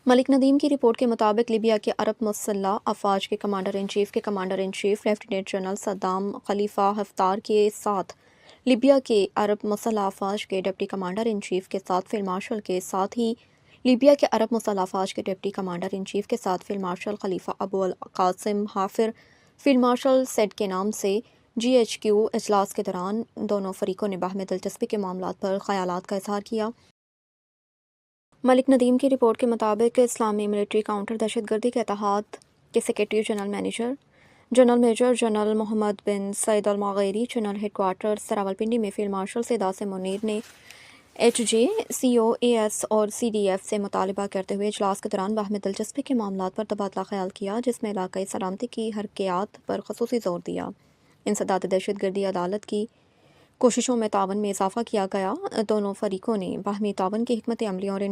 मलिक नदीम की रिपोर्ट के मुताबिक लिबिया के अरब मुसल्लह अफवाज के commander in chief lieutenant general Saddam Khalifa Haftar के साथ लिबिया के अरब मुसल्लह अफवाज के डिप्टी कमांडर इन चीफ के साथ फील्ड मार्शल के साथ ही लिबिया के अरब मुसल्लह अफवाज के डिप्टी कमांडर इन चीफ के साथ फील्ड मार्शल खलीफा अबू अल कासिम हाफिर फील्ड मार्शल सेड के नाम से GHQ इजलास के दौरान दोनों फरीकों ने बाहमी दिलचस्पी के मामलात पर ख्यालात का इजहार किया। मलिक नदीम की रिपोर्ट के मुताबिक इस्लामी मिलिट्री काउंटर दहशतगर्दी के इत्तेहाद के secretary general manager general major general Mohammed bin Saeed al Mugheiri general headquarters Rawalpindi में फील्ड मार्शल से दासे मुनीर ने HJ COAS और CDF से मुतालबा करते हुए इजलास के दौरान बाहमी दिलचस्पी के मामलात पर तबादला ख्याल किया, जिसमें इलाकाई सलामती की हरकियात पर खसूसी जोर दिया। इंसदाद दहशतगर्दी अदालत की कोशिशों में तावन में इजाफा किया गया। दोनों फरीकों ने बाहमी तावन की हिकमत अमली और